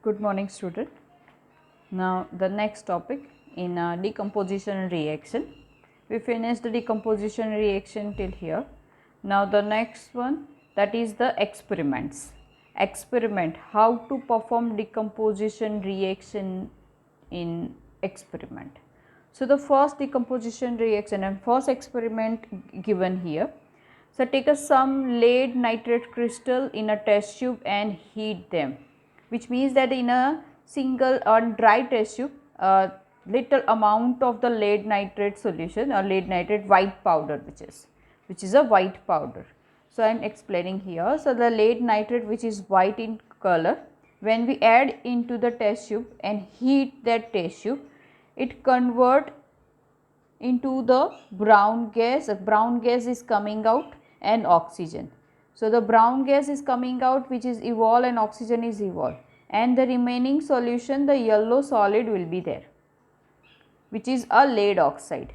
Good morning, student. Now the next topic in decomposition reaction. We finished the decomposition reaction till here. Now the next one, that is the experiments. Experiment, how to perform decomposition reaction in experiment. So the first decomposition reaction and first experiment given here. So take some lead nitrate crystal in a test tube and heat them, which means that in a single or dry test tube, a little amount of the lead nitrate solution or lead nitrate white powder, which is a white powder. So I am explaining here. So the lead nitrate, which is white in color, when we add into the test tube and heat that test tube, it convert into the brown gas. A brown gas is coming out and oxygen. So the brown gas is coming out, which is evolved, and oxygen is evolved, and the remaining solution, the yellow solid, will be there, which is a lead oxide.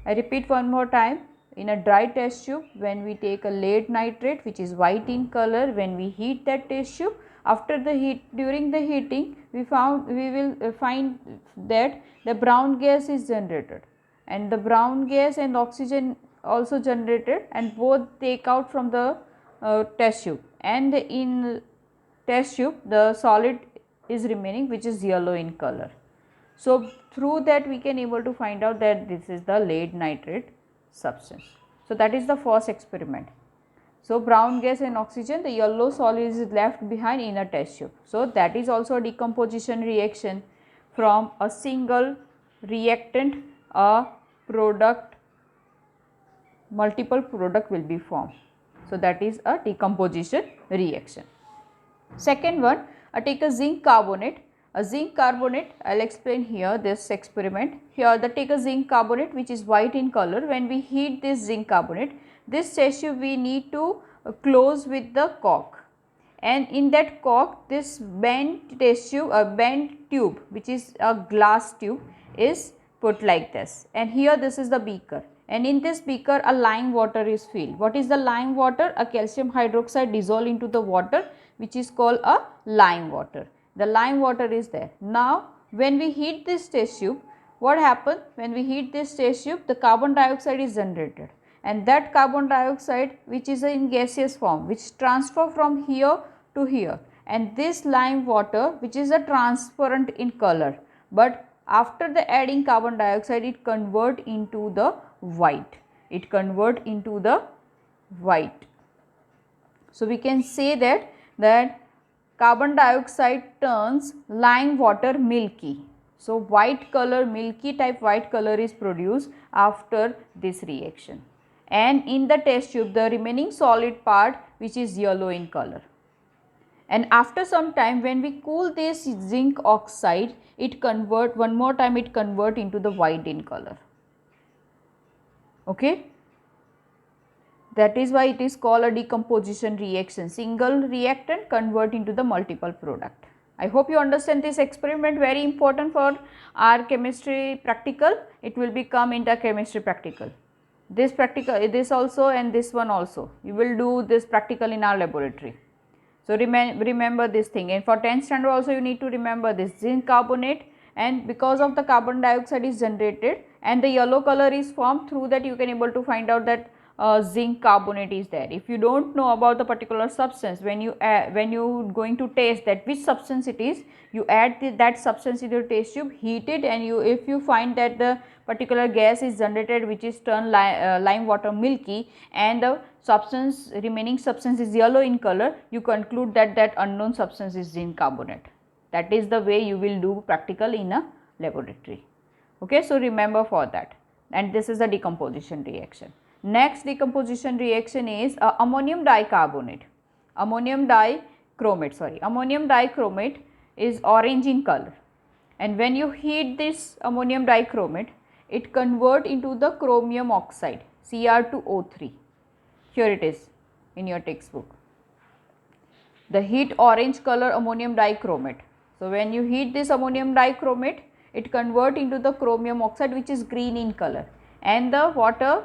I repeat one more time. In a dry test tube, when we take a lead nitrate, which is white in color, when we heat that test tube, after the heat, during the heating, we will find that the brown gas is generated, and the brown gas and oxygen also generated, and both take out from the test tube, and in test tube the solid is remaining, which is yellow in color. So through that we can able to find out that this is the lead nitrate substance. So that is the first experiment. So brown gas and oxygen, the yellow solid is left behind in a test tube. So that is also a decomposition reaction. From a single reactant, a product, multiple product will be formed. So that is a decomposition reaction. Second one, I take a zinc carbonate. A zinc carbonate, I will explain here this experiment. Here the take a zinc carbonate, which is white in color. When we heat this zinc carbonate, this test tube we need to close with the cork, and in that cork this bent test tube, a bent tube, which is a glass tube, is put like this, and here this is the beaker, and in this beaker a lime water is filled. What is the lime water? A calcium hydroxide dissolved into the water, which is called a lime water. The lime water is there. Now when we heat this test tube, what happens? When we heat this test tube, the carbon dioxide is generated, and that carbon dioxide, which is in gaseous form, which transfer from here to here, and this lime water, which is a transparent in color, but after the adding carbon dioxide, it convert into the white. It convert into the white. So we can say that carbon dioxide turns lime water milky. So white color, milky type white color is produced after this reaction, and in the test tube the remaining solid part, which is yellow in color. And after some time, when we cool this zinc oxide, it convert one more time, it convert into the white in color. Okay, that is why it is called a decomposition reaction. Single reactant convert into the multiple product. I hope you understand this experiment, very important for our chemistry practical. It will become in the chemistry practical. This practical, this also, and this one also, you will do this practical in our laboratory. So remember this thing, and for 10th standard also you need to remember this zinc carbonate, and because of the carbon dioxide is generated and the yellow color is formed, through that you can able to find out that zinc carbonate is there. If you don't know about the particular substance, when you going to taste that which substance it is, you add that substance in your test tube, heat it, and if you find that the particular gas is generated, which is turned lime water milky, and the remaining substance is yellow in color, you conclude that that unknown substance is zinc carbonate. That is the way you will do practical in a laboratory. Okay, so remember for that. And this is the decomposition reaction. Next decomposition reaction is ammonium dicarbonate. Ammonium dichromate is orange in color, and when you heat this ammonium dichromate, it convert into the chromium oxide, Cr2O3. Here it is in your textbook. The heat orange color ammonium dichromate. So when you heat this ammonium dichromate, it convert into the chromium oxide, which is green in color, and the water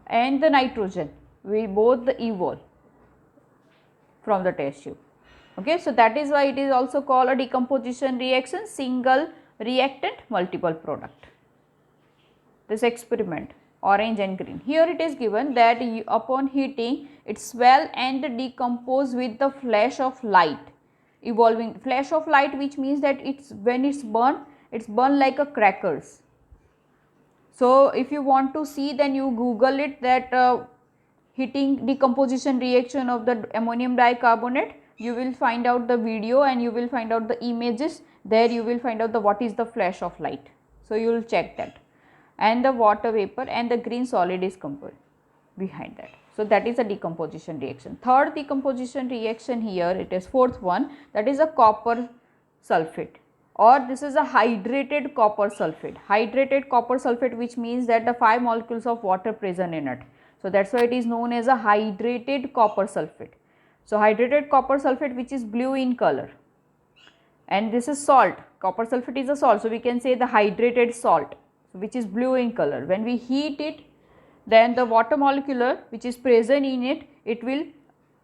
and the nitrogen will both evolve from the test tube. Okay, so that is why it is also called a decomposition reaction, single reactant multiple product. This experiment, orange and green. Here it is given that upon heating it swell and decompose with the flash of light, evolving flash of light, which means that when it's burned like a crackers. So if you want to see, then you Google it, that heating decomposition reaction of the ammonium dicarbonate. You will find out the video and you will find out the images. There you will find out the what is the flash of light. So you will check that, and the water vapor and the green solid is behind that. So that is a decomposition reaction. Third decomposition reaction here, it is fourth one, that is a copper sulphate, or this is a hydrated copper sulphate. Hydrated copper sulphate, which means that the 5 molecules of water present in it. So that's why it is known as a hydrated copper sulphate. So hydrated copper sulphate, which is blue in color, and this is salt. Copper sulphate is a salt, so we can say the hydrated salt, which is blue in color. When we heat it, then the water molecule which is present in it, it will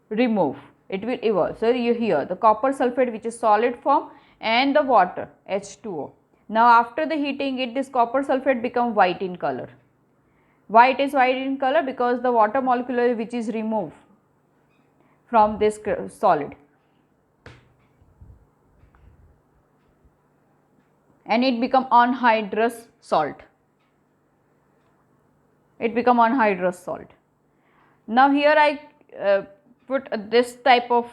remove, it will evolve. So you hear the copper sulphate, which is solid form, and the water H2O. Now after the heating it, this copper sulphate become white in color. Why it is white in color? Because the water molecule which is removed from this solid, and it become anhydrous salt. It become anhydrous salt. Now here I put this type of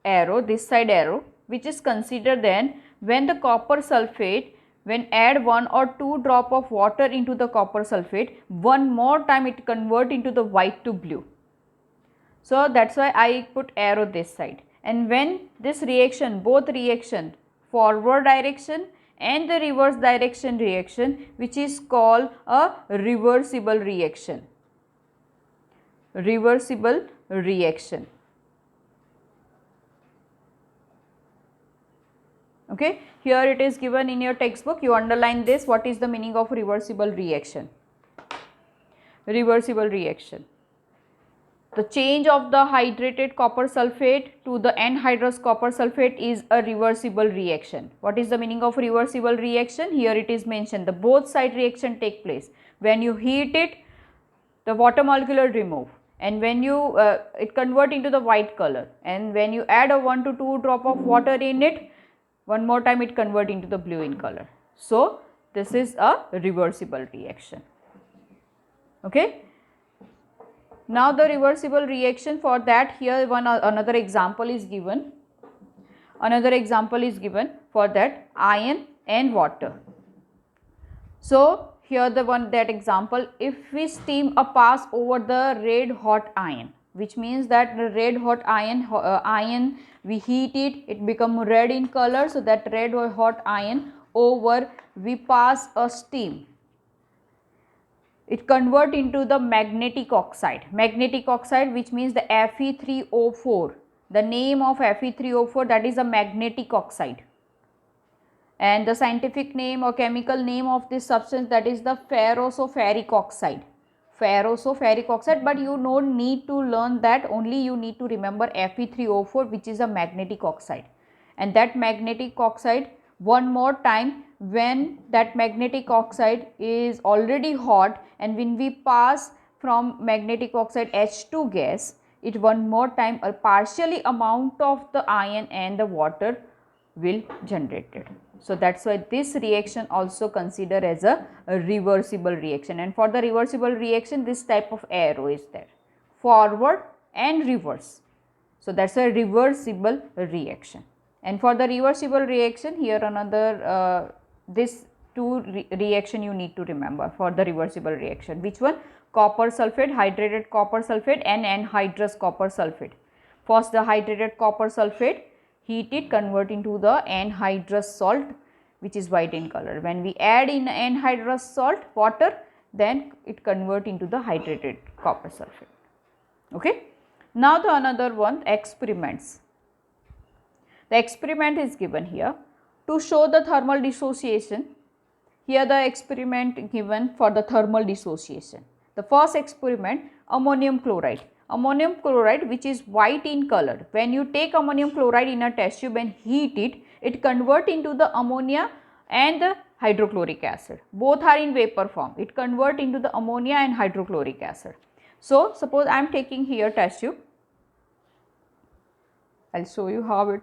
arrow, this side arrow, which is considered then when the copper sulphate, when add 1 or 2 drop of water into the copper sulphate, one more time it convert into the white to blue. So that's why I put arrow this side. And when this reaction, both reaction, forward direction and the reverse direction reaction, which is called a reversible reaction. Reversible reaction. Okay, here it is given in your textbook. You underline this. What is the meaning of reversible reaction? Reversible reaction. The change of the hydrated copper sulphate to the anhydrous copper sulphate is a reversible reaction. What is the meaning of reversible reaction? Here it is mentioned, the both side reaction take place. When you heat it, the water molecule remove, and when you it convert into the white color, and when you add a 1 to 2 drop of water in it, one more time it convert into the blue in color. So this is a reversible reaction. Okay. Now the reversible reaction, for that here another example is given. Another example is given for that, iron and water. So here that example, if we steam a pass over the red hot iron, which means that the red hot iron we heat it, it become red in color. So that red or hot iron over we pass a steam, it convert into the magnetic oxide. Magnetic oxide, which means the Fe3O4. The name of Fe3O4, that is a magnetic oxide. And the scientific name or chemical name of this substance, that is the ferroso-ferric oxide. Ferroso-ferric oxide, but you don't need to learn that, only you need to remember Fe3O4, which is a magnetic oxide. And that magnetic oxide, one more time, when that magnetic oxide is already hot, and when we pass from magnetic oxide H2 gas, it one more time a partially amount of the iron and the water will generated. So that's why this reaction also considered as a reversible reaction. And for the reversible reaction, this type of arrow is there, forward and reverse. So that's a reversible reaction. And for the reversible reaction, here another this two reaction you need to remember for the reversible reaction. Which one? Copper sulphate, hydrated copper sulphate and anhydrous copper sulphate. First the hydrated copper sulphate, heat it, convert into the anhydrous salt, which is white in color. When we add in anhydrous salt, water, then it convert into the hydrated copper sulphate. Okay. Now the another one, experiments. The experiment is given here to show the thermal dissociation. Here the experiment given for the thermal dissociation. The first experiment, ammonium chloride. ammonium chloride which is white in color. When you take ammonium chloride in a test tube and heat it, it convert into the ammonia and the hydrochloric acid. Both are in vapor form. It convert into the ammonia and hydrochloric acid. So, suppose I am taking here test tube. I will show you how it.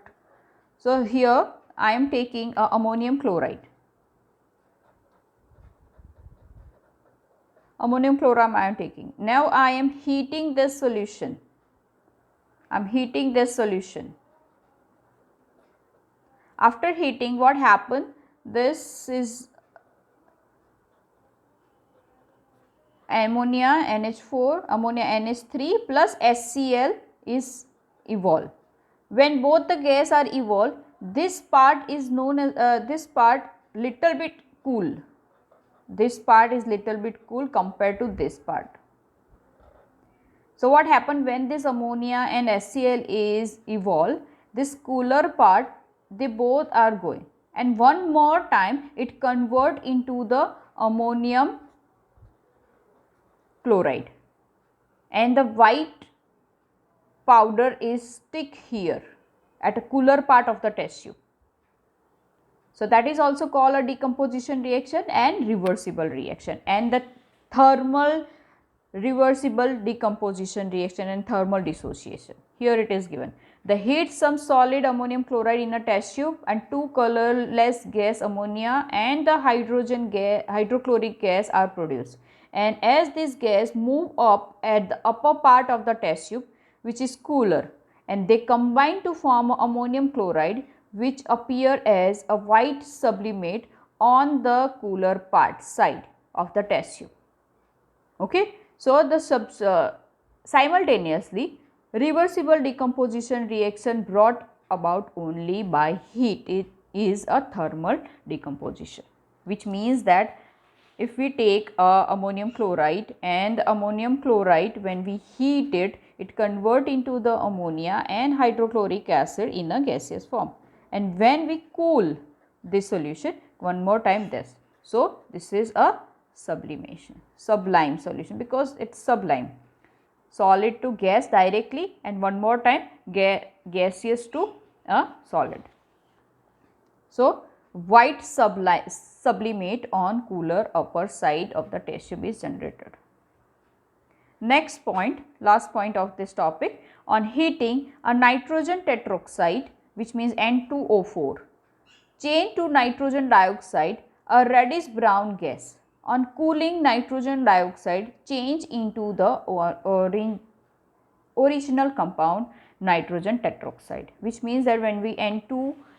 So, here I am taking ammonium chloride. Ammonium chloride I am taking. Now, I am heating this solution. I am heating this solution. After heating, what happened? This is ammonia NH4, ammonia NH3 plus HCl is evolved. When both the gas are evolved, this part is known as this part little bit cool. This part is little bit cool compared to this part. So, what happened when this ammonia and HCl is evolved? This cooler part, they both are going, and one more time it convert into the ammonium chloride, and the white powder is stick here at a cooler part of the test tube. So, that is also called a decomposition reaction and reversible reaction, and the thermal reversible decomposition reaction and thermal dissociation. Here it is given. The heat some solid ammonium chloride in a test tube and two colorless gas ammonia and the hydrochloric gas are produced. And as this gas move up at the upper part of the test tube, which is cooler, and they combine to form ammonium chloride, which appear as a white sublimate on the cooler part side of the test tube. Okay. So, the simultaneously reversible decomposition reaction brought about only by heat. It is a thermal decomposition, which means that if we take ammonium chloride, and ammonium chloride when we heat it, it convert into the ammonia and hydrochloric acid in a gaseous form, and when we cool this solution, one more time this. So, this is a sublime solution because it is sublime, solid to gas directly, and one more time gaseous to a solid. So, white sublimate on cooler upper side of the test tube is generated. Next point, last point of this topic, on heating a nitrogen tetroxide, which means N2O4, change to nitrogen dioxide, a reddish brown gas. On cooling, nitrogen dioxide change into the original compound nitrogen tetroxide, which means that when we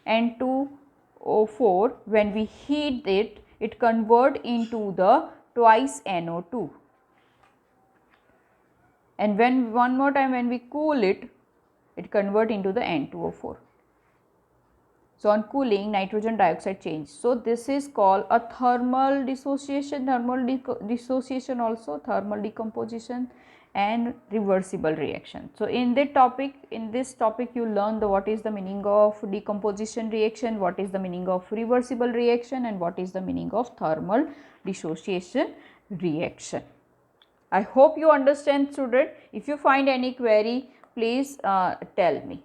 N2O4, when we heat it, it convert into the twice NO2, and when one more time when we cool it, it convert into the N2O4. So, on cooling, nitrogen dioxide change. So, this is called a thermal dissociation, also thermal decomposition and reversible reaction. So, in this topic you learn what is the meaning of decomposition reaction, what is the meaning of reversible reaction, and what is the meaning of thermal dissociation reaction. I hope you understand, student. If you find any query, please tell me.